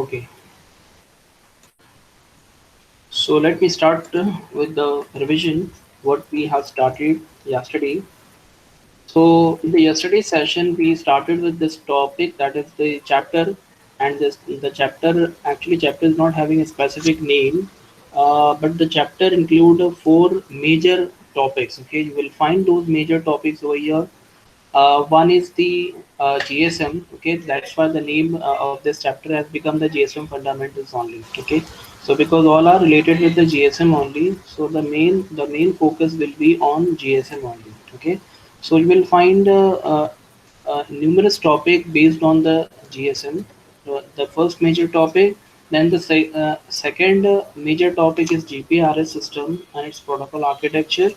Okay, so let me start with the revision what we have started yesterday. So in the yesterday session, we started with this topic that is the chapter, and this the chapter is not having a specific name, but the chapter include four major topics. Okay, you will find those major topics over here. One is the GSM. Okay, that's why the name of this chapter has become the GSM fundamentals only. Okay, so because all are related with the GSM only, so the main focus will be on GSM only. Okay, so you will find numerous topic based on the GSM. The first major topic, then the second major topic is GPRS system and its protocol architecture.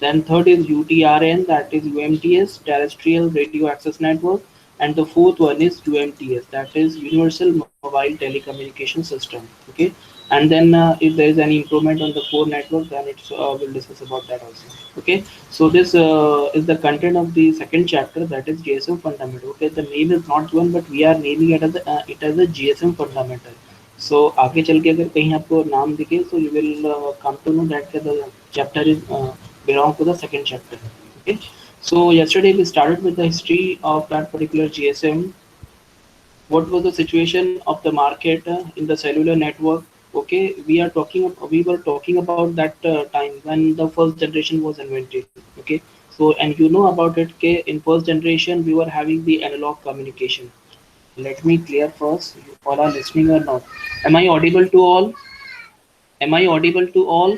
Then third is UTRN, that is UMTS, Terrestrial Radio Access Network, and the fourth one is UMTS, that is Universal Mobile Telecommunication System. Okay, and then if there is any improvement on the core network, then it's we'll discuss about that also. Okay, so this is the content of the second chapter, that is GSM fundamental. Okay, the name is not given, but we are naming it as a GSM fundamental. So आगे चल के अगर कहीं आपको नाम दिखे, so you will come to know that the chapter is belong to the second chapter. Okay, so yesterday we started with the history of that particular GSM. What was the situation of the market in the cellular network. Okay, we were talking about that time when the first generation was invented. Okay, so and you know about it, okay, in first generation we were having the analog communication. Let me clear first, you all are listening or not? Am I audible to all? Am I audible to all?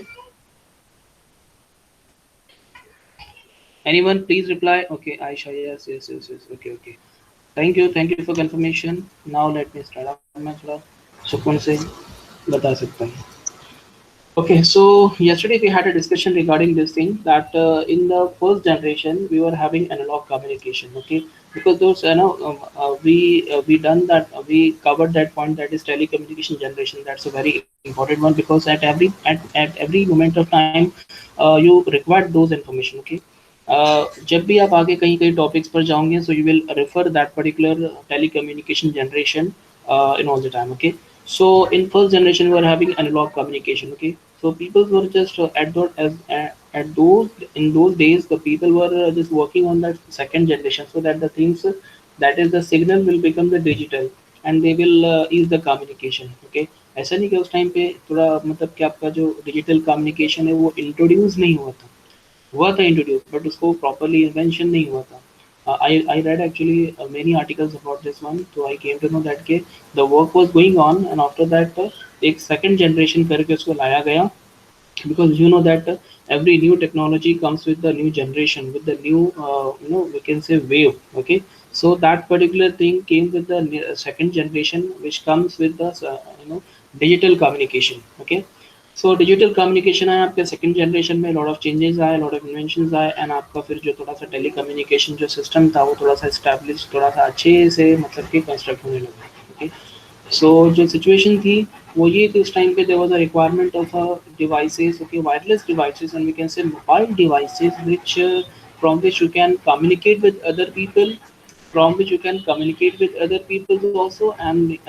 Anyone please reply. Okay, Aisha, yes, yes, yes, yes. Okay, okay, thank you for confirmation. Now let me start. अब मैं थोड़ा सुकून से बता सकता हूँ. Okay, so yesterday we had a discussion regarding this thing that in the first generation we were having analog communication. Okay, because those we done that, we covered that point, that is telecommunication generation. That's a very important one because at every moment of time you require those information. Okay, जब भी आप आगे कहीं कहीं topics पर जाओगे, so you will refer that particular telecommunication generation in all the time. Okay, so in first generation we were having analog communication. Okay, so people were just at those in those days the people were just working on that second generation, so that the things that is the signal will become the digital and they will ease the communication. Okay, ऐसा नहीं कि उस time पे थोड़ा मतलब कि आपका जो डिजिटल कम्युनिकेशन है वो इंट्रोड्यूस नहीं हुआ था इंट्रोड्यूस, बट उसको प्रॉपरली इन्वेंशन नहीं हुआ था. I read actually many articles about this one, so I came to know that के the work was going on and after that एक second generation करके उसको लाया गया, because you know that every new technology comes with the new generation, with the new we can say wave. Okay, so that particular thing came with the second generation, which comes with the digital communication. Okay, so digital communication आया आपके second generation में, lot of changes आए, lot of inventions आए, and आपका फिर जो थोड़ा सा टेली कम्युनिकेशन जो सिस्टम था वो थोड़ा सा स्टैब्लिश, थोड़ा सा अच्छे से मतलब कि कंस्ट्रक्ट होने लगा. ओके, सो जो सिचुएशन थी वो ये थी उस टाइम पे, there was a requirement of devices. Okay, wireless devices and we can say mobile devices which from which you can communicate with other people, from which you can communicate with other people also, and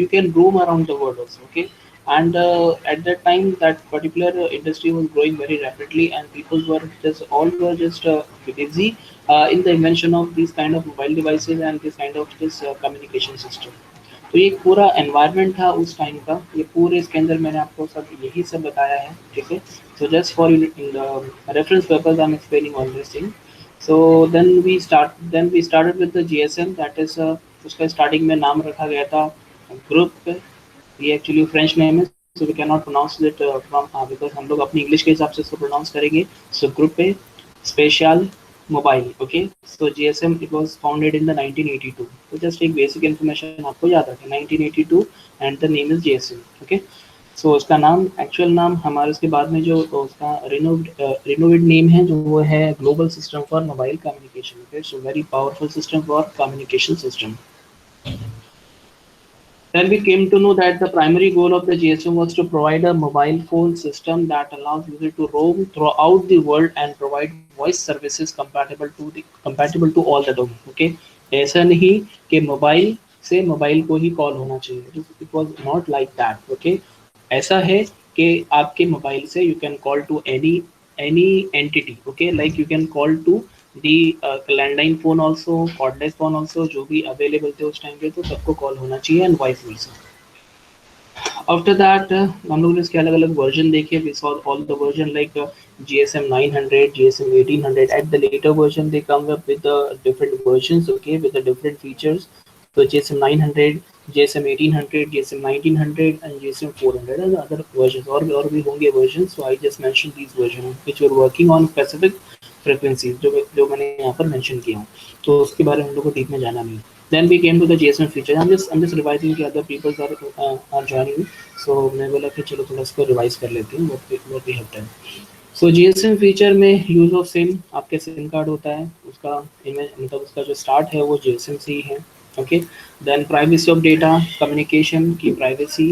you can roam around the world also. Okay, and at that time that particular industry was growing very rapidly and people were just busy in the invention of these kind of mobile devices and this kind of this communication system. तो ये पूरा environment था उस time का, ये पूरे इसके अंदर मैंने आपको सब यही सब बताया है. ठीक है, so just for reference purpose I am explaining all this thing. So then we started with the GSM, that is उसका स्टार्टिंग में नाम रखा गया था ग्रुप. ये एक्चुअली फ्रेंच नेम है, so we can not pronounce it from, because हम लोग अपनी इंग्लिश के हिसाब से इसको प्रोनाउंस करेंगे. सो ग्रुप पे special mobile. Okay, so GSM it was founded in the 1982. तो जस्ट एक बेसिक इन्फॉर्मेशन आपको याद रखें, 1982 and the name is GSM. Okay, so उसका नाम एक्चुअल नाम हमारे उसके बाद में जो उसका रिनोवेड नेम है जो वो है global system for mobile communication. Okay, so very powerful system for communication system. Then we came to know that the primary goal of the GSM was to provide a mobile phone system that allows user to roam throughout the world and provide voice services compatible to all the domain. Okay, ऐसा नहीं कि mobile से mobile को ही call होना चाहिए। It was not like that. Okay, ऐसा है कि आपके मोबाइल से you can call to any entity. Okay, like you can call to the landline phone also, cordless phone also, जो भी अवेलेबल थे उस टाइम पे, तो सबको कॉल होना चाहिए and vice versa. After that हम लोगों ने इसके अलग अलग वर्जन देखे। We saw all the version like GSM 900, GSM 1800. At the later version they come up with the different versions, okay, with the different features. So GSM 900, GSM 1800, GSM 1900 and GSM 400 and other versions, और भी होंगे versions. So I just mentioned these versions which were working on specific frequencies, जो मैंने यहाँ पर mention किया हूँ, तो उसके बारे में हम लोग को deep में जाना नहीं। Then we came to the GSM feature. I'm just revising कि other people are joining, so मैं बोला कि चलो थोड़ा इसको revise कर लेते हैं what we have done. So GSM feature में यूज ऑफ सिम, आपके सिम कार्ड होता है उसका मतलब उसका जो स्टार्ट है वो GSM से ही है। Okay, then privacy of data, communication की privacy,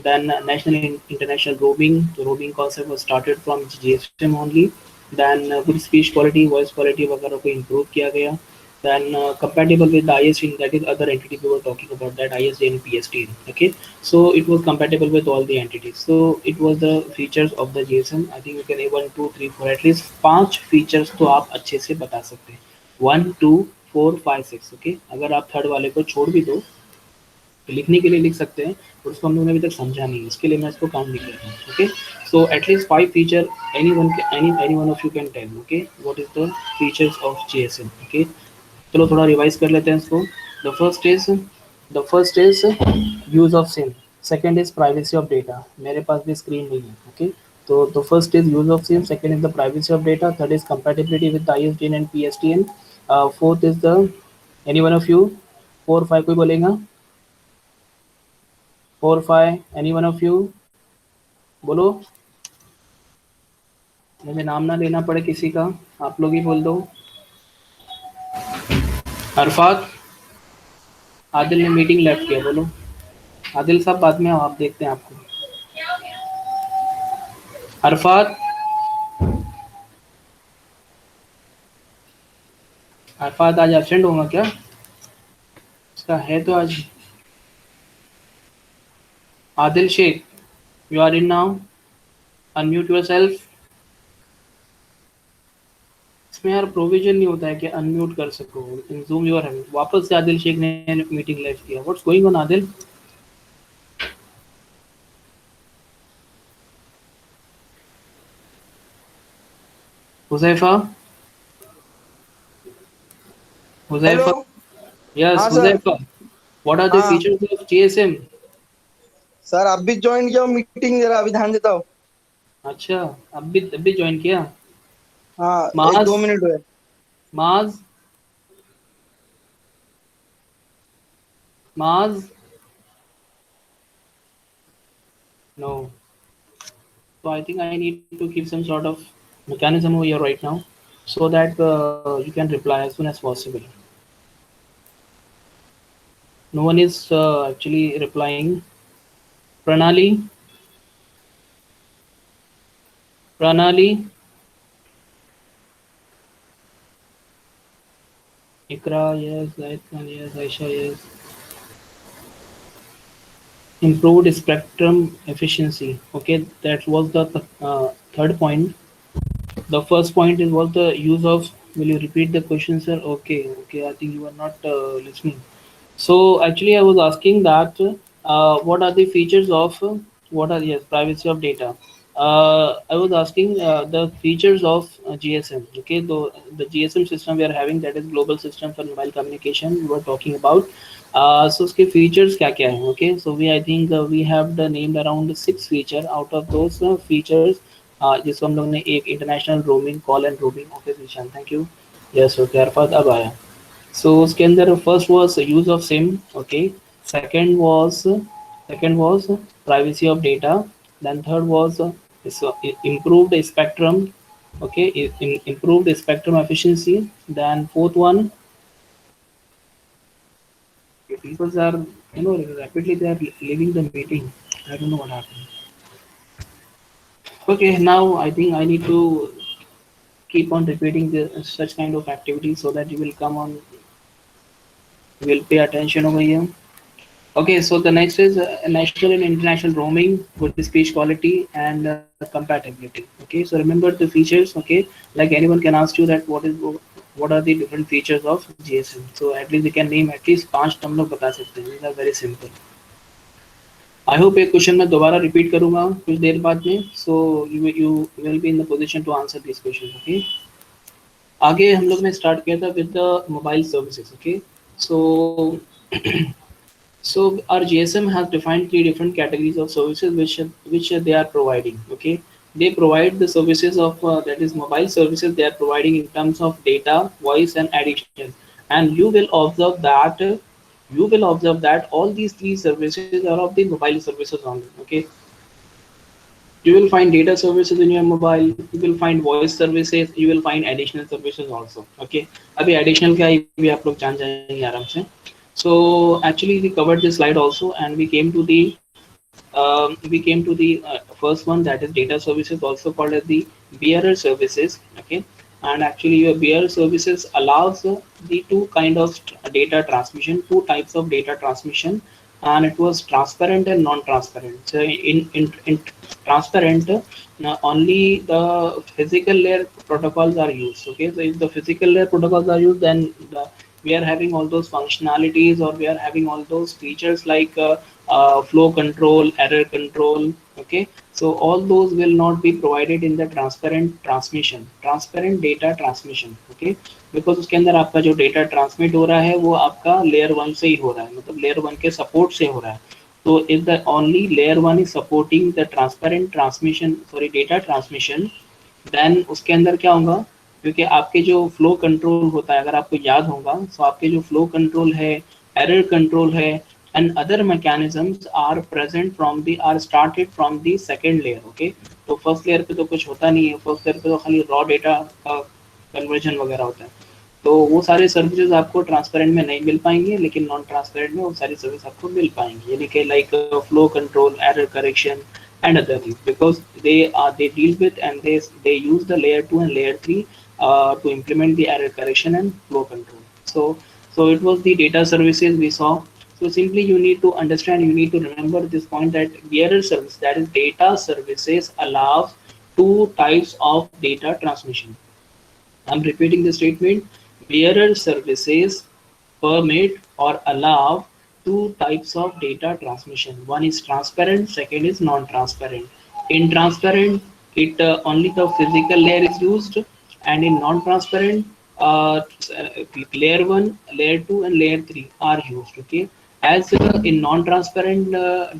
then national international roaming, तो roaming concept was started from GSM only. Then good speech quality, voice quality वगैरह को इम्प्रूव किया गया। then compatible with the ISDN, that is other entity we were talking about, that ISDN and PSTN. Okay, so it was compatible with all the entities. So it was the features of the GSM. I think you can 1 2 3 4 at least 5 features तो आप अच्छे से बता सकते हैं, 1 2 4 5 6। Okay, अगर आप third वाले को छोड़ भी दो तो लिखने के लिए लिख सकते हैं, और उसको हम लोगों ने अभी तक समझा नहीं, इसके लिए मैं इसको काउंट नहीं कर रहा हूँ। Okay, so at least 5 feature any one of you can tell. Okay, what is the features of GSM। Okay, चलो थोड़ा रिवाइज कर लेते हैं इसको। The first is use of SIM, second is privacy of data, मेरे पास भी स्क्रीन नहीं है। ओके, तो the first is use of SIM, second is the privacy of data, third is compatibility with ISDN and PSTN, fourth is the any one of you, 4 5 कोई बोलेगा, 4 5 any one of you बोलो, मुझे नाम ना लेना पड़े किसी का, आप लोग ही बोल दो। अरफात, आदिल ने मीटिंग लेफ्ट किया, बोलो आदिल साहब, बाद में आओ, आप देखते हैं आपको। अरफात, अरफात आज एबसेंट होगा क्या? इसका है तो आज। Adil Shaikh, you are in now, unmute yourself. इसमें यार प्रोविजन नहीं होता है कि अनम्यूट कर सको इन जूम योर हैंड। वापस से आदिल शेख ने मीटिंग लेफ्ट किया, what's going on Adil? Huzaifa, Huzaifa, hello. Yes हाँ sir. Huzaifa, what are the हाँ फीचर्स ऑफ GSM? सर, अब भी ज्वाइन किया हूँ मीटिंग, जरा अभी ध्यान देता हूँ। अच्छा, अब भी ज्वाइन किया। हाँ, एक माज, दो मिनट हुए। माज, माज, no. So I think I need to keep some sort of mechanism over here right now, so that you can reply as soon as possible. No one is actually replying. Pranali, Pranali, Ikra, yes, Gayatri, yes, Aisha, yes. Improved spectrum efficiency. Okay, that was the third point. The first point is was the use of. Will you repeat the question, sir? Okay, okay. I think you are not listening. So actually, I was asking that what are the features of what are, yes, privacy of data. I was asking the features of GSM. Okay, the GSM system we are having, that is global system for mobile communication, we were talking about. So उसके features क्या क्या हैं? Okay, so I think we have the named around 6 feature. Out of those features, जिसको हम लोग ने एक international roaming, call and roaming. Okay Nishan, thank you. Yes okay Arafat, अब आया। So उसके अंदर first was use of SIM. Okay, second was privacy of data, then third was improved spectrum, okay, improved spectrum efficiency, then fourth one, people are, rapidly they are leaving the meeting, I don't know what happened. Okay, now I think I need to keep on repeating such kind of activities so that you will come on, you will pay attention over here. Okay, so the next is national and international roaming, good speech quality, and compatibility. Okay, so remember the features. Okay, like anyone can ask you that what are the different features of GSM. So at least you can name at least 5 हम लोग बता सकते हैं. These are very simple. I hope एक question मैं दोबारा repeat करूंगा कुछ देर बाद में. So you will be in the position to answer this question. Okay, आगे हम लोग ने स्टार्ट किया था with the mobile services. Okay, so so our GSM has defined 3 different categories of services which they are providing. Okay, they provide the services of that is mobile services they are providing in terms of data, voice, and additional. And you will observe that all these 3 services are of the mobile services only. Okay, you will find data services in your mobile, you will find voice services, you will find additional services also. Okay, अभी additional क्या है भी आप लोग जान जाएंगे आराम से. So actually we covered this slide also, and we came to the first one, that is data services, also called as the bearer services. Okay, and actually your bearer services allows the two kind of data transmission, 2 types of data transmission, and it was transparent and non-transparent. So in transparent, only the physical layer protocols are used. Okay, so if the physical layer protocols are used, then we are having all those functionalities, or we are having all those features like flow control, error control. Okay, so all those will not be provided in the transparent data transmission. Okay, because उसके अंदर आपका जो data transmit हो रहा है वो आपका layer 1 से ही हो रहा है, मतलब लेयर 1 के सपोर्ट से हो रहा है. तो if the only layer 1 is supporting the transparent transmission, sorry data transmission, then उसके अंदर क्या होगा, क्योंकि आपके जो फ्लो कंट्रोल होता है, अगर आपको याद होगा, तो आपके जो फ्लो कंट्रोल है, एरर कंट्रोल है, and other mechanisms are present from the are started from the second layer. Okay, तो फर्स्ट लेयर पे तो कुछ होता नहीं है, फर्स्ट लेयर पे तो खाली रॉ डेटा का कन्वर्जन वगैरह होता है. तो वो सारे सर्विसेज आपको ट्रांसपेरेंट में नहीं मिल पाएंगे, लेकिन नॉन ट्रांसपेरेंट में वो सारी सर्विस आपको मिल पाएंगी, यानी कि like flow control, error correction, and other things, because they deal with and they use the layer 2 and layer 3 to implement the error correction and flow control. So it was the data services we saw. So simply you need to understand, you need to remember this point, that bearer service, that is data services, allows 2 types of data transmission. I'm repeating the statement. Bearer services permit or allow 2 types of data transmission. One is transparent, second is non-transparent. In transparent, it only the physical layer is used, and in non-transparent, layer 1, layer 2, and layer 3 are used. Okay, as in non-transparent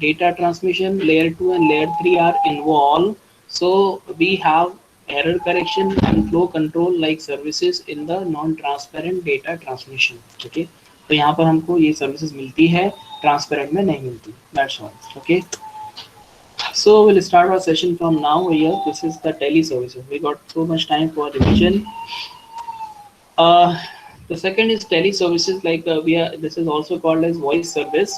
data transmission, layer 2 and layer 3 are involved. So we have error correction and flow control like services in the non-transparent data transmission. Okay, तो यहाँ पर हमको ये services मिलती है, transparent में नहीं मिलती. That's all. Okay, so we'll start our session from now. Here, this is the tele services. We got so much time for revision. Uh, the second is tele services, like we are. This is also called as voice service,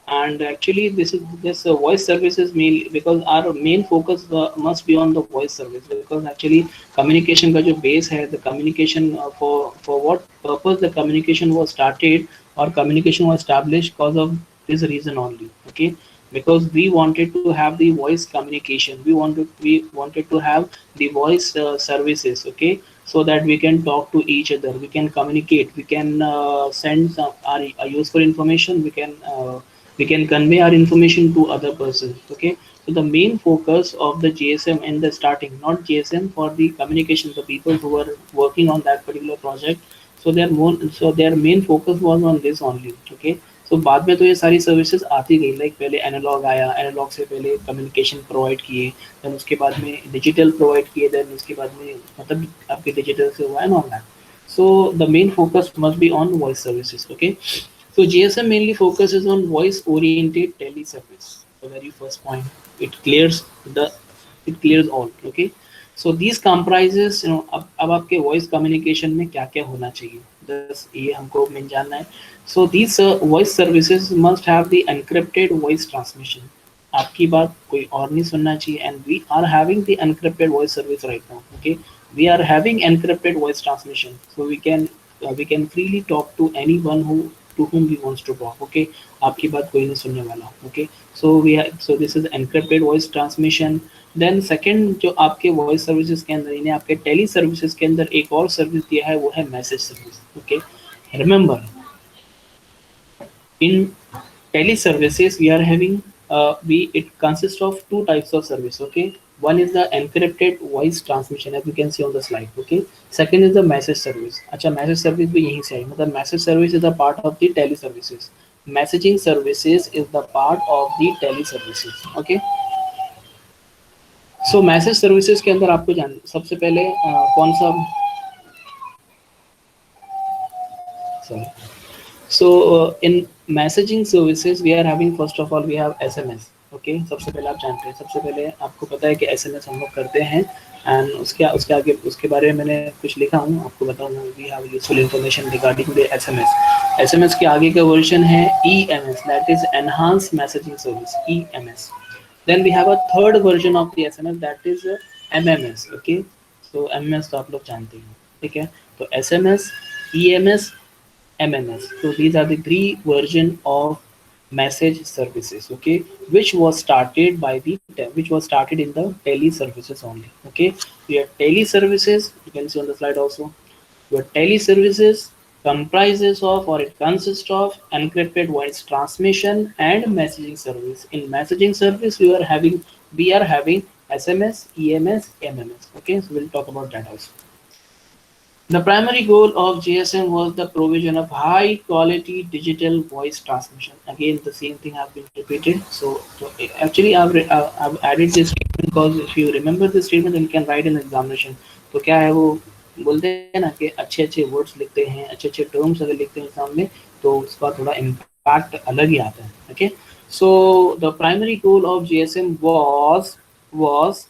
and actually this voice service is mainly because our main focus must be on the voice service, because actually communication का जो base है, the communication for what purpose the communication was started or communication was established because of this reason only. Okay, because we wanted to have the voice communication, we wanted to have the voice services. Okay, so that we can talk to each other, we can communicate, we can send our useful information, we can convey our information to other persons. Okay, so the main focus of the GSM in the starting, not GSM, for the communication, the people who were working on that particular project, so their main focus was on this only. Okay, so बाद में तो ये सारी services आती गई, like पहले analogue आया, analogue से पहले कम्युनिकेशन प्रोवाइड किए, देन उसके बाद में डिजिटल प्रोवाइड किए, देन उसके बाद में मतलब आपके डिजिटल से हुआ and all that. So the main focus must be on voice services. Okay, so GSM mainly focuses on voice oriented tele service. The very first point, it clears the it clears all. Okay, so these comprises, अब आपके voice communication में क्या क्या होना चाहिए, बस ये हमको मेन जानना है. So these voice services must have the encrypted voice transmission. आपकी बात कोई और नहीं सुनना चाहिए, and we are having the encrypted voice service right now. Okay, we are having encrypted voice transmission, so we can freely talk to anyone to whom we wants to talk. Okay, आपकी बात कोई नहीं सुनने वाला. Okay, so this is encrypted voice transmission. देन second जो आपके voice services के अंदर इन्हें आपके टेली सर्विसेज के अंदर एक और सर्विस दिया है, वो है message service. Okay, remember in tele services we are having it consists of two types of service. Okay, one is the encrypted voice transmission as you can see on the slide. Okay, second is the message service. अच्छा, message service भी यहीं से आई, मतलब message service is the part of the tele services, messaging services is the part of the tele services. Okay, so message services के अंदर आपको जान सबसे पहले कौन सा, sorry. So in messaging services we are having, first of all we have SMS. Okay, सबसे पहले आप जानते हैं, सबसे पहले आपको पता है कि SMS हम लोग करते हैं, एंड उसके आगे उसके बारे में मैंने कुछ लिखा हूँ, आपको बताऊँगा. We have useful information regarding the SMS. SMS के आगे का वर्जन है EMS, that is enhance messaging service, EMS. Then we have a third version of the SMS that is MMS. Okay, so MMS तो आप लोग जानते हैं. ठीक है, तो SMS, EMS, MMS. So these are the three version of message services. Okay, which was started in the tele services only. Okay, your tele services, you can see on the slide also. Your tele services comprises of, or it consists of, encrypted voice transmission and messaging service. In messaging service we are having SMS, EMS, MMS. Okay, so we'll talk about that also. The primary goal of GSM was the provision of high quality digital voice transmission. Again, the same thing has been repeated. So actually I've added this statement because if you remember this statement then you can write in examination. तो क्या है, वो बोलते हैं ना कि अच्छे अच्छे वर्ड्स लिखते हैं, अच्छे अच्छे टर्म्स अगर लिखते हैं एग्जाम में तो उसका थोड़ा इम्पैक्ट अलग ही आता है. Okay, so the primary goal of GSM was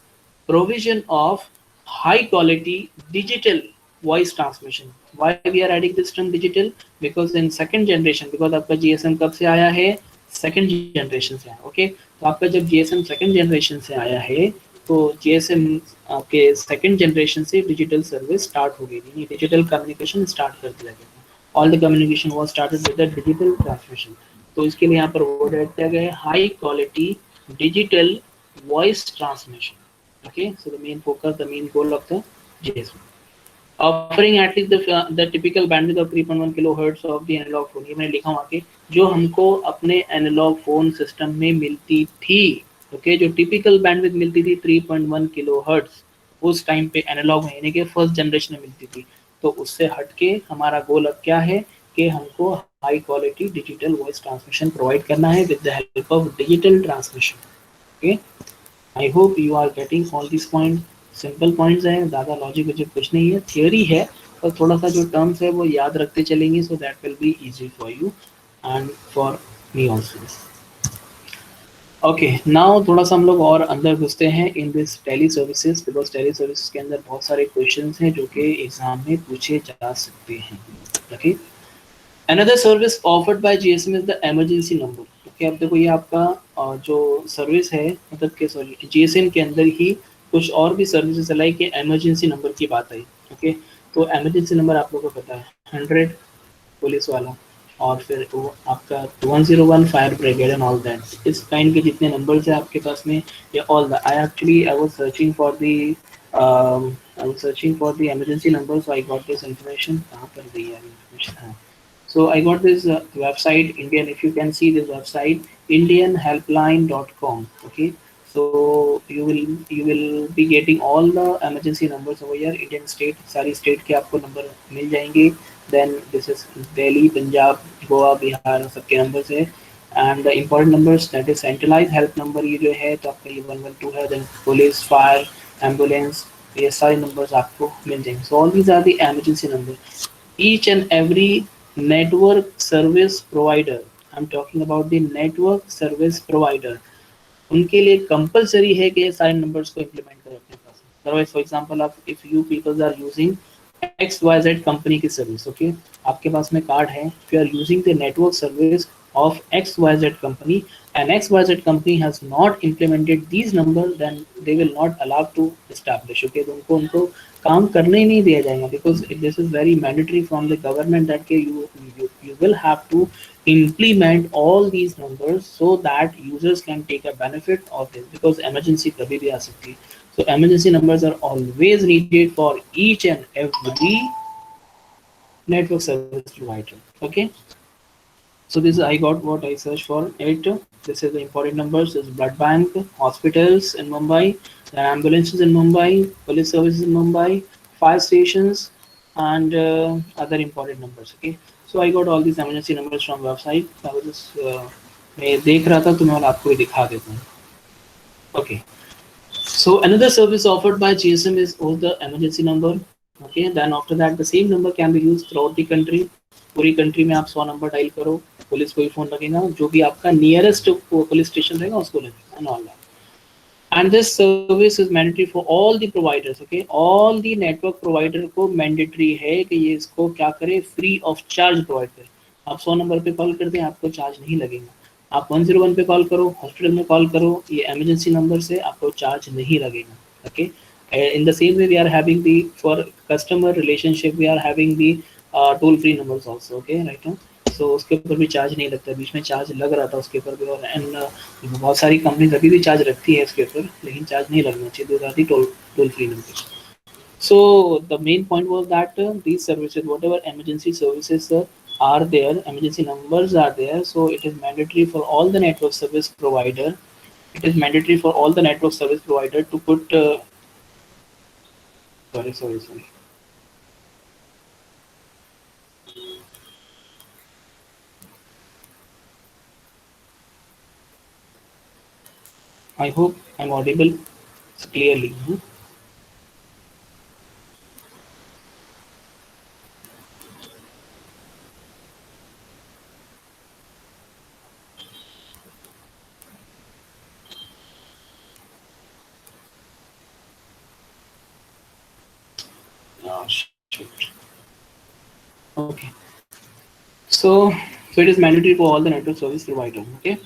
provision of high quality digital voice transmission. Why we are adding this term digital? Because in second generation, because आपका GSM कब से आया है, सेकंड जनरेशन से आया. ओके, तो आपका जब GSM सेकंड जनरेशन से आया है तो GSM आपके सेकंड जनरेशन से डिजिटल सर्विस स्टार्ट हो गई थी, डिजिटल कम्युनिकेशन स्टार्ट कर दिया गया. All the communication was started with the digital transmission. तो इसके लिए यहाँ पर वर्ड ऐड किया गया है high quality digital voice transmission. Okay, so the main focus, the main goal of the GSM, offering at least the typical bandwidth of 3.1 kilohertz of the analog phone. ये मैंने लिखा हूँ आके, जो हमको अपने एनालॉग फोन सिस्टम में मिलती थी. ओके, जो टिपिकल बैंडविड्थ मिलती थी 3.1 किलोहर्ट्ज उस टाइम पे एनालॉग में, यानी कि फर्स्ट जनरेशन में मिलती थी. तो उससे हटके हमारा गोल अब क्या है कि हमको high quality digital voice transmission provide करना है with the help of digital transmission. Okay, I hope you are getting all this point. Simple points हैं, ज़्यादा लॉजिक वॉजिक कुछ नहीं है, थियोरी है, और थोड़ा सा जो टर्म्स है वो याद रखते चलेंगे. So that will be easy for you and for me also. Okay, now थोड़ा सा हम लोग और अंदर घुसते हैं in this tele services, because tele services के अंदर बहुत सारे क्वेश्चंस हैं जो कि एग्जाम में पूछे जा सकते हैं. Okay, another service offered by GSM is the emergency number. Okay, अब देखो ये आपका जो सर्विस है, मतलब कि सॉरी GSM के अंदर ही कुछ और भी सर्विसेज चलाई कि इमरजेंसी नंबर की बात आई. ओके, तो इमरजेंसी नंबर आप लोगों को पता है 100 पुलिस वाला, और फिर वो आपका 101 fire brigade and all that. इस काइंड के जितने नंबर्स हैं आपके पास में, ये all the I was searching for the emergency number, so I got this information. कहाँ पर गई है इन्फॉर्मेशन? हाँ, so I got this website, Indian, if you can see this website, indianhelpline.com. okay, so you will be getting all the emergency numbers over here. Indian state, सारी state के आपको number मिल जाएंगे. then this is Delhi, Punjab, Goa, Bihar, सबके numbers है. and the important numbers, that is centralized help number ये जो है तो आपका ये 112 है. then police, fire, ambulance, ये सारे नंबर्स आपको मिल जाएंगे. so all these are the emergency numbers. each and every network service provider, I'm talking about the network service provider, उनके लिए कंपलसरी है कि ये सारे नंबर्स को इम्प्लीमेंट करें अपने पास. अदरवाइज फॉर एग्जांपल आप if you peoples are using XYZ company की सर्विस, ओके, आपके पास में कार्ड है, if you are using the network service of XYZ company, and XYZ company has not implemented these numbers, then they will not allow to establish. Okay, तो उनको काम करने ही नहीं दिया जाएगा, because this is very mandatory from the government that you will have to implement all these numbers so that users can take a benefit of this, because emergency कभी भी आ सकती है. So emergency numbers are always needed for each and every network service provider. Okay, so this I got what I searched for it. This is the important numbers: is blood bank, hospitals in Mumbai, the ambulances in Mumbai, police services in Mumbai, fire stations, and other important numbers. Okay, so I got all these emergency numbers from website. I was just मैं देख रहा था, तो मैं आपको भी दिखा देता हूँ. Okay, so another service offered by GSM is the emergency number. Okay, then after that the same number can be used throughout the country. पूरी कंट्री में आप 100 नंबर डायल करो, पुलिस को ही फोन लगेगा, जो भी आपका नियरेस्ट पुलिस स्टेशन रहेगा उसको लगेगा, and all that. And this service is mandatory for all the providers. Okay, all the network provider को mandatory है कि ये इसको क्या करे, free of charge provide करे. आप 100 नंबर पे कॉल करते हैं, आपको चार्ज नहीं लगेगा. आप 101 पे कॉल करो, हॉस्पिटल में कॉल करो, ये इमरजेंसी नंबर से आपको चार्ज नहीं लगेगा. Okay, in the same way we are having the, for customer relationship we are having the toll free numbers also. Okay, right now, so उसके ऊपर भी चार्ज नहीं लगता. बीच में चार्ज लग रहा था उसके ऊपर भी, और एंड बहुत सारी कंपनीज अभी भी चार्ज रखती है इसके ऊपर, लेकिन चार्ज नहीं लगना चाहिए. Those are the toll free numbers. So the main point was that these services, whatever emergency services are there, emergency numbers are there, so it is mandatory for all the network service provider. It is mandatory for all the network service provider to put sorry. I hope I'm audible clearly. Oh, shoot. Okay. So it is mandatory for all the network service provider. Okay.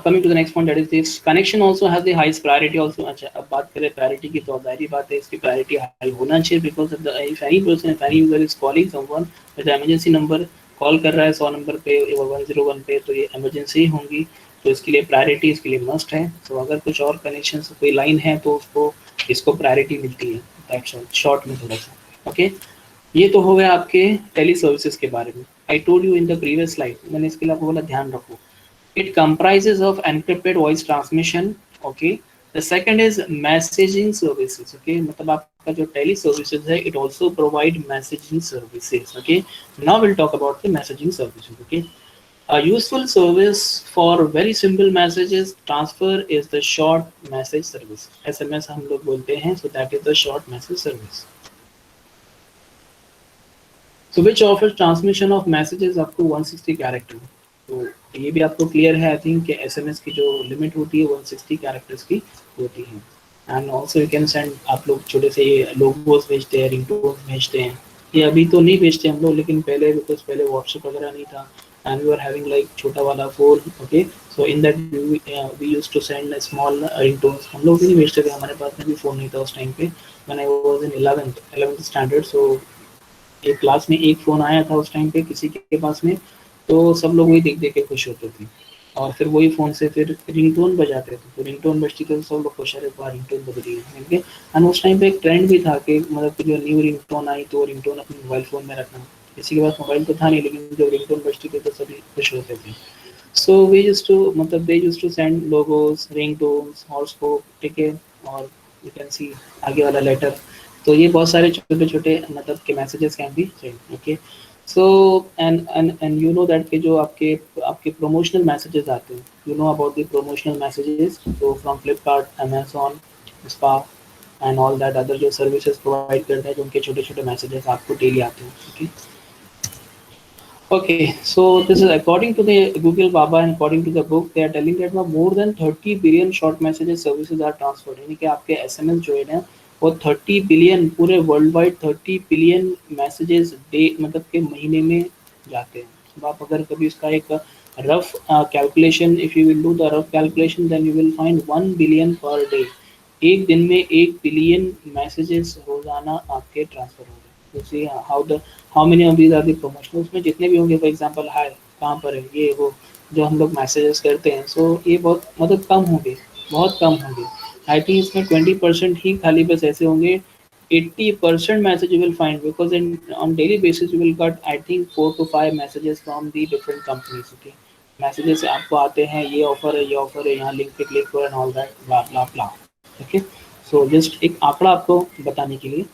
Coming to the next point, that is this connection also has the highest priority also. अच्छा, अब बात करें priority की, तो जाहिर बात है इसकी priority high होना चाहिए, because if any person, if any user is calling someone with emergency number, call कर रहा है 100 नंबर पे और 101 पे, तो ये emergency होंगी, तो इसके लिए प्रायोरिटी इसके लिए मस्ट है. तो अगर कुछ और कनेक्शन कोई लाइन है तो उसको इसको प्रायोरिटी मिलती है. दैट्स ऑल, शॉर्ट में थोड़ा सा. ओके, ये तो हो गया आपके टेली सर्विसेज के बारे में. I told you in the previous slide, मैंने इसके लिए आपको बोला ध्यान रखो. It comprises of encrypted voice transmission. Okay, the second is messaging services. Okay, मतलब आपका जो टेली सर्विसेज है, it also provide messaging services. Okay, now will talk about the messaging services. Okay, a useful service for very simple messages transfer is the short message service. SMS हम लोग बोलते हैं, so that is the short message service. So which offers transmission of messages up to 160 character. तो ये भी आपको clear है I think कि SMS की जो लिमिट होती है 160 कैरेक्टर्स की होती है. And also you can send, आप लोग छोटे से ये लोगोस भेजते हैं, रिंगटोन भेजते हैं. ये अभी तो नहीं भेजते हम लोग, लेकिन पहले, बिकॉज पहले व्हाट्सएप वगैरह नहीं था, and we were having like छोटा वाला phone. Okay, so in that we used to send a small ringtones. हम लोग भी नहीं भेजते थे, हमारे पास में भी फोन नहीं था उस टाइम पे. when I was in 11th standard, so एक क्लास में एक फ़ोन आया था उस टाइम पे किसी के पास में, तो सब लोग वही देख देख के खुश होते थे, और फिर वही फ़ोन से फिर रिंगटोन बजाते थे. तो रिंगटोन बजती थी तो सब लोग खुश, अरे वाह रिंगटोन बज रही है. ओके, एंड उस टाइम पे एक ट्रेंड भी था कि मतलब जो न्यू रिंगटोन आई तो रिंगटोन अपने मोबाइल फ़ोन में रखना. किसी के पास मोबाइल तो था नहीं, लेकिन जब रिंगटोन बजती थी तो सभी खुश होते थे. सो वी यूज्ड टू, मतलब they used to send logos, ringtones, horoscope. ठीक है, और यू कैन सी आगे वाला लेटर. तो ये बहुत सारे छोटे छोटे मतलब के messages can be send. Okay, so and you know that कि जो आपके आपके प्रमोशनल मैसेजेस आते हैं, you know about the promotional messages, तो from Flipkart, Amazon, spa and all that other जो सर्विसेज प्रोवाइड करते हैं, जो उनके छोटे छोटे मैसेजेस आपको डेली आते हैं. Okay, Okay, so this is according to the Google Baba and according to the book, they are telling that more than 30 billion short messages services are transferred. यानी कि आपके SMS जो है ना, वो 30 बिलियन पूरे world wide 30 billion messages day मतलब के महीने में जाते हैं. तो आप अगर कभी इसका एक rough calculation, if you will do the rough calculation, then you will find 1 billion per day. एक दिन में 1 बिलियन मैसेजेस रोजाना आपके ट्रांसफर हो रहे हैं। See how many of these are the promotion, उसमें जितने भी होंगे, फॉर एग्जांपल हाय कहाँ पर है, ये वो जो हम लोग मैसेजेस करते हैं, सो ये बहुत मतलब कम होंगे, बहुत कम होंगे। आई थिंक इसमें 20% ही खाली बस ऐसे होंगे। 80% message you will find, because in on daily basis you will get I think 4 to 5 messages from the different companies. Okay, messages आपको आते हैं, ये ऑफर है, ये ऑफर है, यहाँ लिंक पे क्लिक करो and all that blah blah blah. Okay, so just एक आंकड़ा आपको बताने के लिए,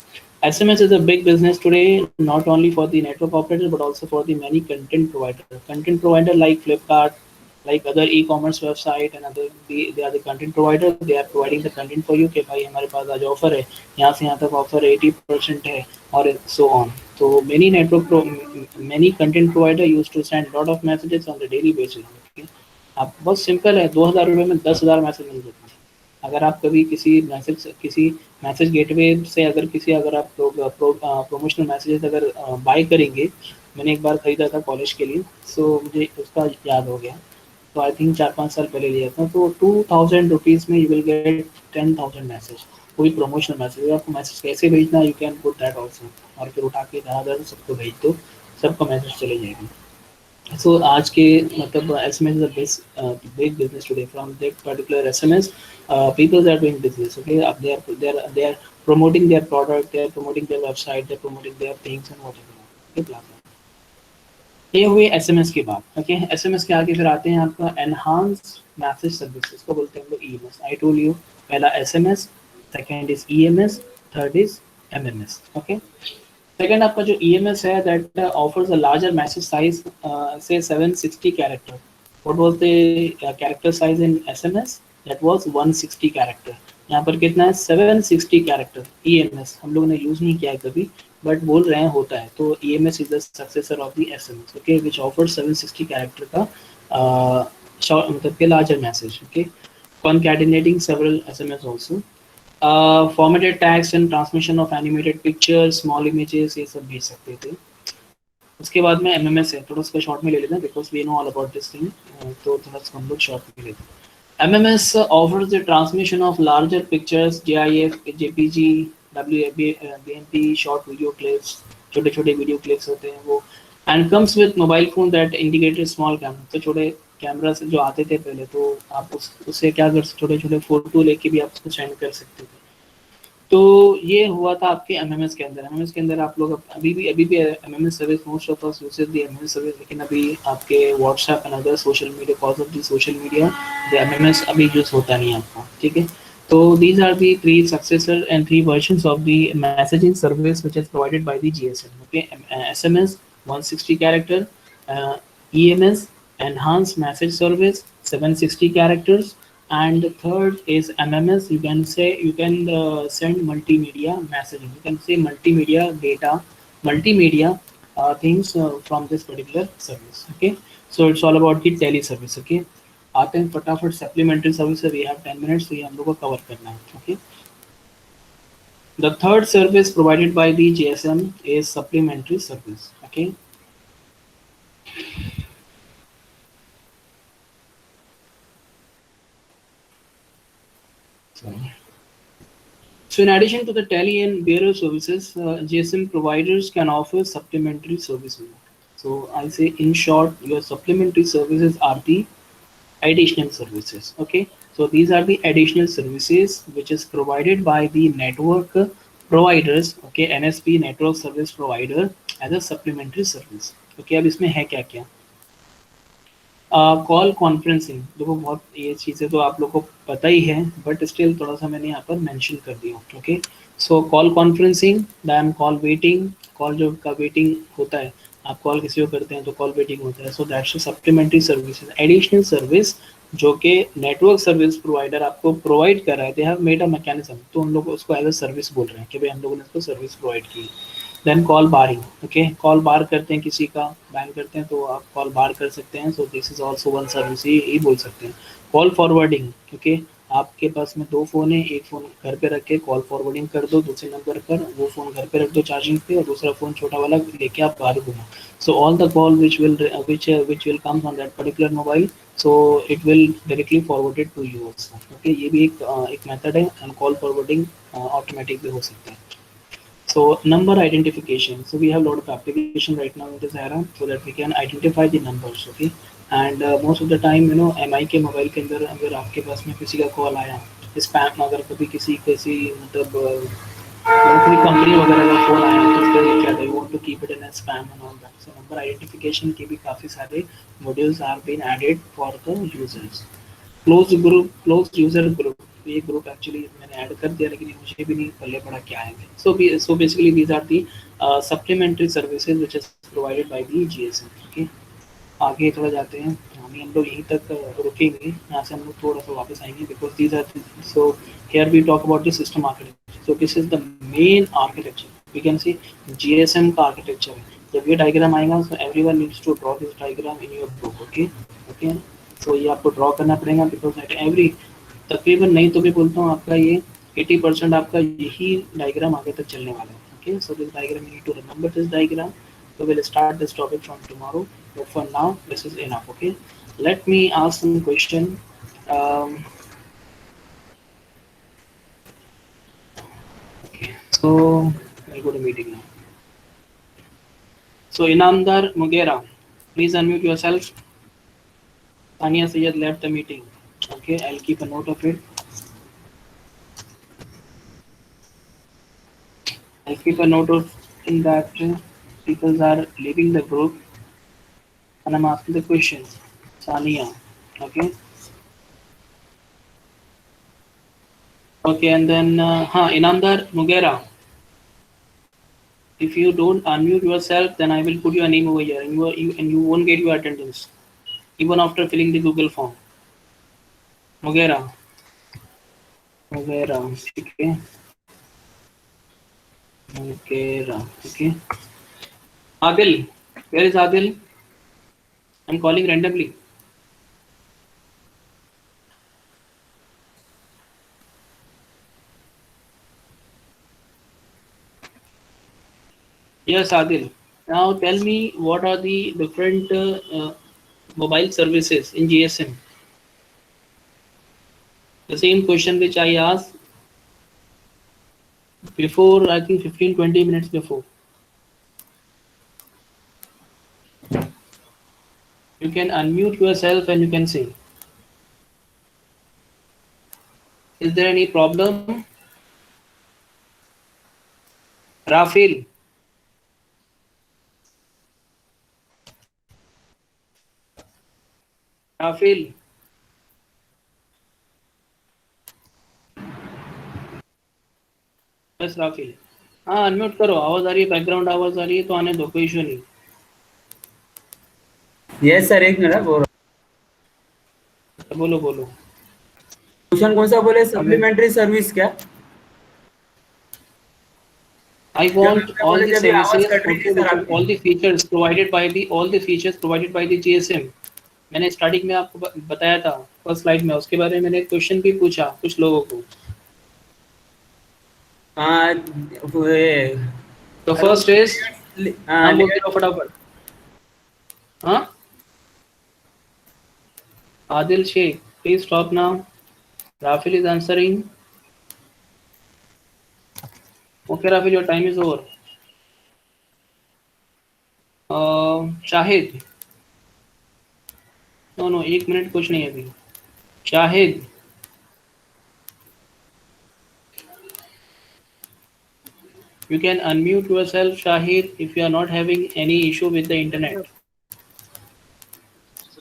SMS is a big business today, not only for the network operator but also for the many content provider. Content provider like Flipkart, like other e-commerce website and other, they are the content provider. They are providing the content for you कि भाई हमारे पास आज offer है, यहाँ से यहाँ तक offer है, 80% है, और so on. So many content provider used to send lot of messages on the daily basis. Okay? आप बहुत सिंपल है, 2000 रुपये में 10,000 मैसेज मिल जाते हैं। अगर आप कभी किसी मैसेज गेटवे से अगर आप प्रोमोशनल मैसेजेस अगर बाय करेंगे, मैंने एक बार खरीदा था कॉलेज के लिए, सो मुझे उसका याद हो गया। तो आई थिंक 4-5 साल पहले लिया था, तो 2000 रुपीज़ में यू विल गेट 10,000 मैसेज, वो भी प्रोमोशनल मैसेज। आपको मैसेज कैसे भेजना, you can put that also, और फिर उठा के इधर सबको भेज दो, सबको मैसेज चले जाएगी। सो आज के मतलब SMS is a big business today. From that particular SMS, people are doing business. Okay, they are promoting their product, they are promoting their website, they are promoting their things and whatever. Okay, blah blah. ये हुई SMS की बात। Okay, SMS के आगे फिर आते हैं आपका एनहांस मैसेज सर्विसेज को बोलते हैं हम लोग EMS। आई टोल्ड यू, पहला SMS, second is EMS, third is MMS। Okay, second आपका जो EMS है, that offers a larger message size, से 760 character. What was the character size in SMS? That was 160 character. यहाँ पर कितना है? 760 character. EMS हम लोगों ने यूज नहीं किया है कभी, बट बोल रहे हैं होता है। तो EMS is the successor of the SMS, okay, which offers 760 character का शॉर्ट मतलब के larger message. Okay, concatenating several SMS also, formatted tags and transmission of animated pictures, small images, ये सब भेज सकते थे। उसके बाद में MMS है, थोड़ा उसका शॉर्ट में ले लेते हैं because we know all about this thing, तो थोड़ा सा हम लोग शॉर्ट में लेते हैं। MMS offers the transmission of larger pictures, GIF, JPG, BMP, short video clips, छोटे छोटे वीडियो क्लिप्स होते हैं वो, and comes with mobile phone that indicated small camera. तो छोटे कैमरा से जो आते थे पहले, तो आप उससे क्या कर, छोटे छोटे फोटो लेके भी आप उसको सेंड कर सकते थे। तो ये हुआ था आपके MMS के अंदर। MMS के अंदर आप लोग अभी भी MMS service, most of us uses the MMS service, लेकिन अभी आपके WhatsApp and other social media, cause of the social media, the MMS अभी यूज होता नहीं है आपका, ठीक है। तो these are the 3 successor and 3 versions of the messaging service which is provided by the GSM. Okay, SMS 160 character, EMS enhanced message service 760 characters, and the third is MMS. You can say you can send multimedia messaging. You can say multimedia data, multimedia things from this particular service. Okay, so it's all about the tele service. Okay, आते हैं फटाफट supplementary service. We have 10 minutes, तो ये हम लोग को cover करना है। Okay, the third service provided by the GSM is supplementary service. Okay, so in addition to the tele and bearer services, GSM providers can offer supplementary services. So I say in short, your supplementary services are the additional services. Okay, so these are the additional services which is provided by the network providers. Okay, NSP, network service provider, as a supplementary service. Okay, अब इसमें है क्या क्या? Call conferencing, देखो बहुत ये चीज़ें तो आप लोग को पता ही है, बट स्टिल थोड़ा सा मैंने यहाँ पर मेंशन कर दिया। Okay, so call conferencing, then call waiting, call जो का वेटिंग होता है, आप कॉल किसी को करते हैं तो कॉल वेटिंग होता है। So that's supplementary services, additional service जो कि नेटवर्क सर्विस प्रोवाइडर आपको प्रोवाइड कर रहे थे, हैव मेड अ मैकेनिज्म, तो उन लोग उसको एज अ सर्विस बोल रहे हैं कि भाई हम लोगों ने इसको सर्विस प्रोवाइड की। देन कॉल बारिंग, ओके, कॉल बार करते हैं, किसी का बैन करते हैं तो आप कॉल बार कर सकते हैं, so this is also one service, ही बोल सकते हैं। कॉल फॉरवर्डिंग, ओके, आपके पास में 2 फ़ोन है, एक फ़ोन घर पे रख के कॉल फॉरवर्डिंग कर दो दूसरे नंबर पर, वो फ़ोन घर पे रख दो चार्जिंग पे और दूसरा फ़ोन छोटा वाला लेके आप बाहर घूमो। So all the call which will come on that particular mobile, so it will directly forwarded to you also. Okay, ये भी एक मेथड है and call forwarding ऑटोमेटिक भी हो सकता है। So number identification. So we have a lot of application right now in this era so that we can identify the numbers. Okay, and most of the time MI के mobile के अंदर अगर आपके पास में किसी का कॉल आया स्पैम, अगर कभी किसी किसी मतलब कोई कंपनी वगैरह का फोन आया तो उसका क्या था, you want to keep it in spam and all that. So number identification के भी काफ़ी सारे modules are been added for the users. Close group, close user group, ये ग्रुप एक्चुअली मैंने ऐड कर दिया लेकिन ये मुझे भी नहीं पल्ले पड़ा क्या है। So basically these are the supplementary services which is provided by the GSM. Okay, आगे थोड़ा जाते हैं, हम लोग यहीं तक रुकेंगे, यहाँ से हम लोग थोड़ा सा वापस आएंगे because these are so here we talk about the system architecture. So this is the main architecture, we can see GSM का आर्किटेक्चर है। जब ये डायग्राम आएगा so everyone needs to draw this diagram in your book. Okay okay, so ये आपको draw करना पड़ेगा because at every, तकरीबन नहीं तो भी बोलता हूँ आपका ये 80% आपका यही डायग्राम आगे तक चलने वाला है। Okay, so this diagram you need to remember this diagram. So we'll start this topic from tomorrow, but for now this is enough. Okay, let me ask some question. um, okay, so I'll go to meeting now. So Inamdar Mugera, please unmute yourself. Tania Sayed left the meeting. Okay, I'll keep a note of it. I'll keep a note of in that people are leaving the group and I'm asking the questions. Sania, okay. Okay, and then Inamdar Mugera, if you don't unmute yourself, then I will put your name over here, and you won't get your attendance, even after filling the Google form. Mugera, Mugera, okay, Mugera, okay. Adil, where is Adil? I'm calling randomly. Yes, Adil. Now tell me what are the different mobile services in GSM? The same question which I asked before, I think 15-20 minutes before. You can unmute yourself and you can say. Is there any problem? Rafil. Rafil. बस राफिल, हाँ unmute करो, आवाज आ रही है, background आवाज आ रही है तो आने दो, कोई इशू नहीं। यस सर, एक मिनट बोल रहा बोलो बोलो। क्वेश्चन कौन सा बोले, सप्लीमेंट्री सर्विस क्या? I want all the जब आवाज services, कट रही थी okay, सर which आपकी। all the features provided by the GSM। मैंने स्टार्टिंग में आपको बताया था फर्स्ट स्लाइड में, उसके बारे में मैंने क्वेश्चन भी पूछा कुछ लोगों को। हाँ तो फर्स्ट इज, नाम बोलते हो फटाफट। हाँ, Adil Sheikh, please stop now. Rafil is answering. Okay Rafil, your time is over. Shahid, no 1 minute कुछ नहीं अभी। Shahid, you can unmute yourself, Shahid, if you are not having any issue with the internet.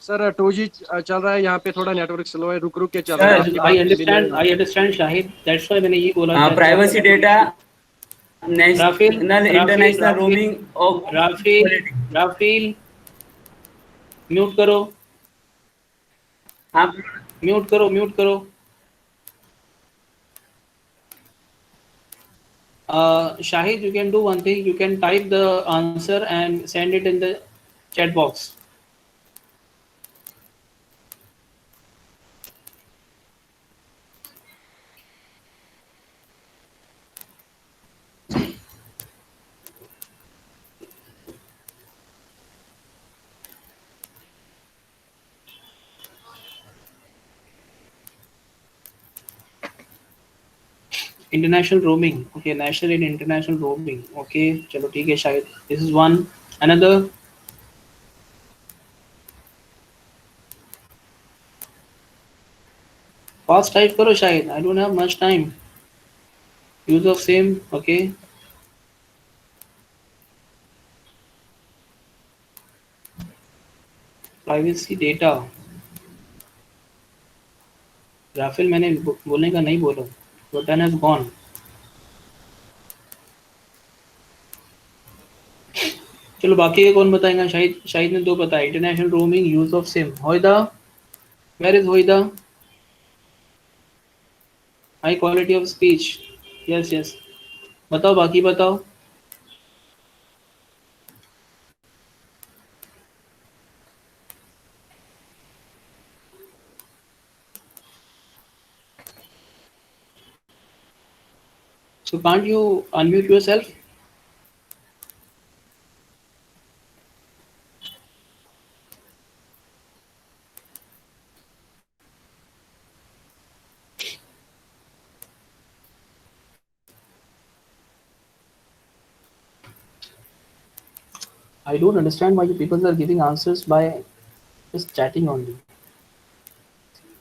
Sir 2G चल रहा है यहाँ पे, थोड़ा नेटवर्क स्लो है, रुक रुक के चल रहा है। आपकी I बात understand Shahid, that's why मैंने ये बोला। हाँ, privacy data, Rafil, national international roaming और राफिल म्यूट करो, आप म्यूट करो। Shahid, you can do one thing, you can type the answer and send it in the chat box. International roaming, okay, national and international roaming, okay, चलो ठीक है शायद, this is one, another, fast type करो शायद, I don't have much time, use of same, okay, privacy data, Rafael मैंने बोलने का नहीं बोला, बटन हैज गॉन, चलो बाकी का कौन बताएगा, शाहिद, शाहिद ने दो बताया, international roaming, use of SIM, Hoida, where is Hoida, high quality of speech, yes yes, बताओ बाकी बताओ, so can't you unmute yourself? I don't understand why you people are giving answers by just chatting only.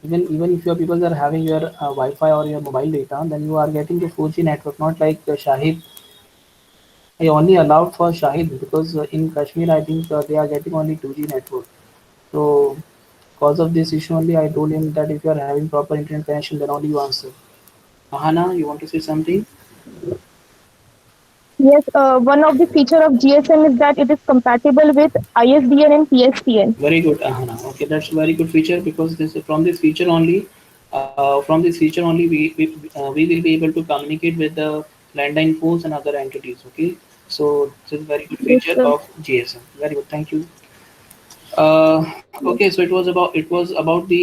Even if your people are having your Wi-Fi or your mobile data, then you are getting the 4G network, not like Shahid. I only allowed for Shahid because in Kashmir I think they are getting only 2G network. So because of this issue only, I told him that if you are having proper internet connection, then only you answer. Ahana, you want to say something? Yes, one of the feature of GSM is that it is compatible with ISDN and PSTN. Very good, Ahana. Okay, that's a very good feature because this from this feature only, we will be able to communicate with the landline phones and other entities. Okay, so this is very good Yes, feature sir. of GSM. Very good, thank you. Okay, so it was about the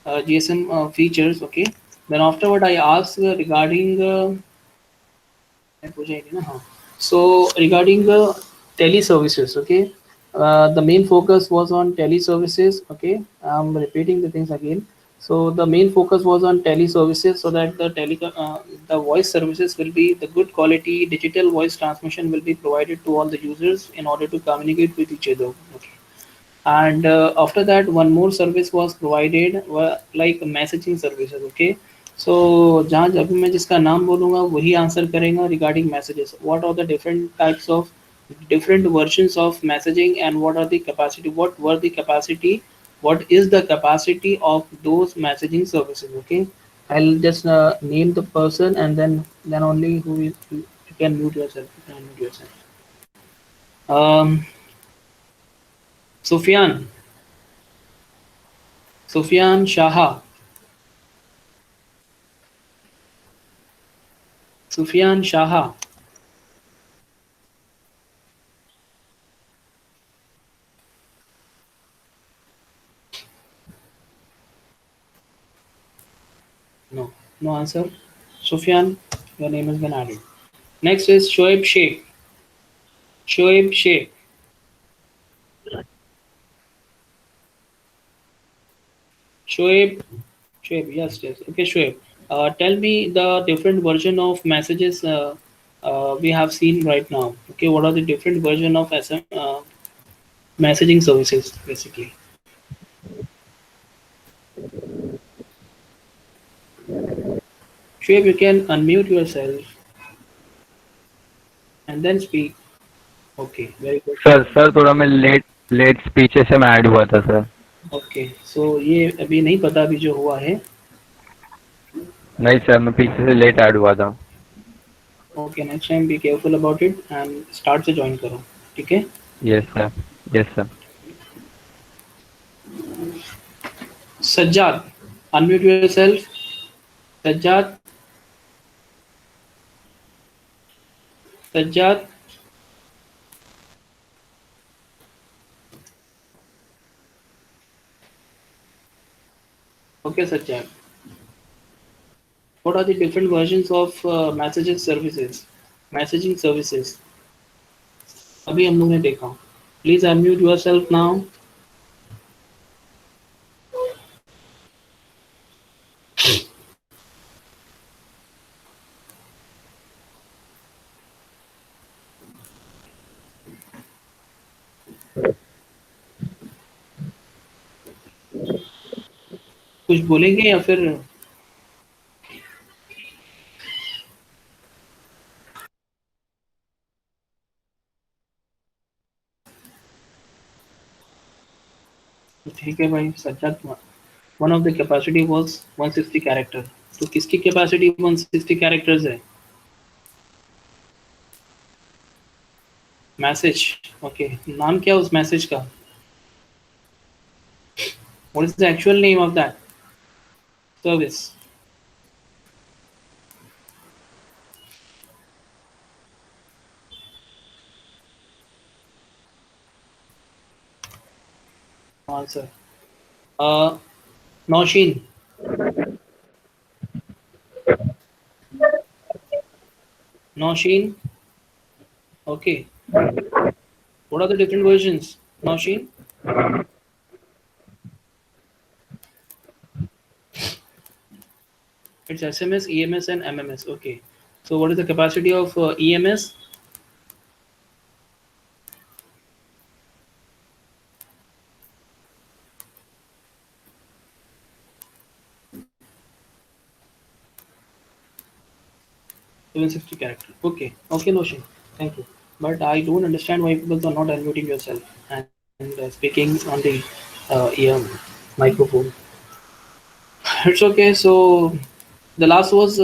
GSM features. Okay, then afterward I asked regarding so regarding the teleservices, okay, the main focus was on teleservices. Okay, I'm repeating the things again. So the main focus was on teleservices, so that the voice services will be the good quality digital voice transmission will be provided to all the users in order to communicate with each other. Okay, and after that one more service was provided like messaging services. Okay, so जहाँ जब भी मैं जिसका नाम बोलूँगा वही answer करेगा regarding messages, what are the different types of different versions of messaging and what are the capacity, what is the capacity of those messaging services. Okay, I'll just name the person and then only who is, you can mute yourself, you can mute yourself. Sufyan, Sufyan Shaha, Sufyan Shaha. No, no answer. Sufyan, your name has been added. Next is Shoaib Sheikh. Shoaib Sheikh. Shoaib, Shoaib, yes, yes. Okay, Shoaib. Tell me the different version of messages we have seen right now. Okay, what are the different version of messaging services basically? Shoaib, you can unmute yourself and then speak. Okay, very good. Sir sir थोड़ा मैं late late पीछे से मैं add हुआ था sir. Okay, so ये अभी नहीं पता अभी जो हुआ है. नहीं सर मैं पीछे से लेट ऐड हुआ था. Okay, next time be careful about it and start से ज्वाइन करो, ठीक है. Yes sir. Yes sir. Sajjad, unmute yourself. Sajjad, Sajjad. Okay, Sajjad. What are the different versions of messaging services? Messaging services. अभी हम लोग ने देखा. Please unmute yourself now. कुछ बोलेंगे या फिर ठीक है भाई। Sajjad, one of the capacity was 160 character. तो किसकी कैपेसिटी 160 कैरेक्टर्स है? मैसेज। ओके, नाम क्या उस मैसेज का? What is the actual name of that service? Answer Nausheen. Nausheen. Okay. What are the different versions? Nausheen? It's SMS, EMS, and MMS. Okay. So what is the capacity of EMS? Even 60 character. Okay. Okay, Nausheen. Thank you. But I don't understand why people are not unmuting yourself and speaking on the ear microphone. It's okay. So the last was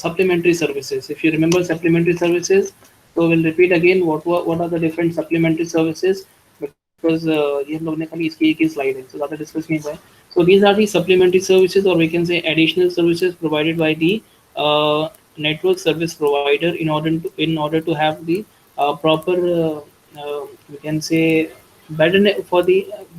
supplementary services. If you remember supplementary services, so we'll repeat again what are the different supplementary services, because ये हम लोग ने खाली इसकी एक ही slide है, so ज़्यादा discuss नहीं हुआ है. So these are the supplementary services, or we can say additional services provided by the network service provider in order to have the proper we can say better for the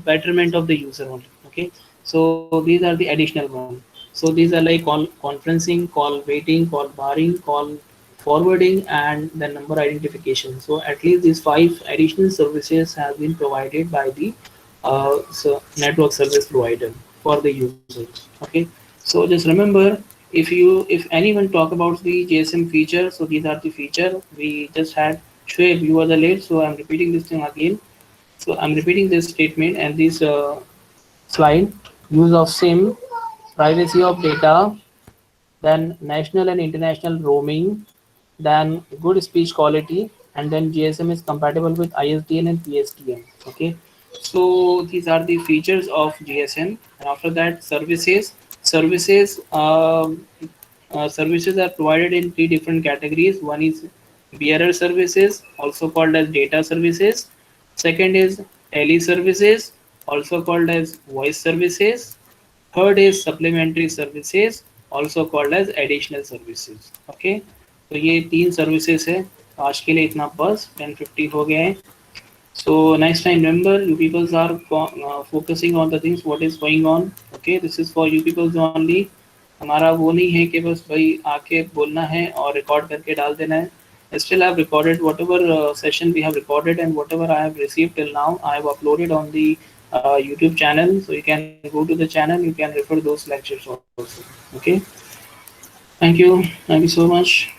betterment of the user only. Okay, so these are the additional ones. So these are like call conferencing, call waiting, call barring, call forwarding, and the number identification. So at least these 5 additional services have been provided by the network service provider for the users. Okay, so just remember, if anyone talk about the GSM feature, so these are the feature we just had. Shoaib, you are the late, so I'm repeating this thing again. So I'm repeating this statement and this slide. Use of SIM, privacy of data, then national and international roaming, then good speech quality, and then GSM is compatible with ISDN and PSTN. Okay, so these are the features of GSM. And after that, services are provided in 3 different categories. One is bearer services, also called as data services. Second is tele services, also called as voice services. Third is supplementary services, also called as additional services. Okay, तो ये 3 services है. आज के लिए इतना बस. 10:50 हो गए हैं. So next time, remember, you people are focusing on the things what is going on. Okay, this is for you people only. हमारा वो नहीं है कि बस भाई आके बोलना है और रिकॉर्ड करके डाल देना है. Still, I have recorded whatever session we have recorded, and whatever I have received till now, I have uploaded on the YouTube channel. So you can go to the channel, you can refer those lectures also. Okay. Thank you so much.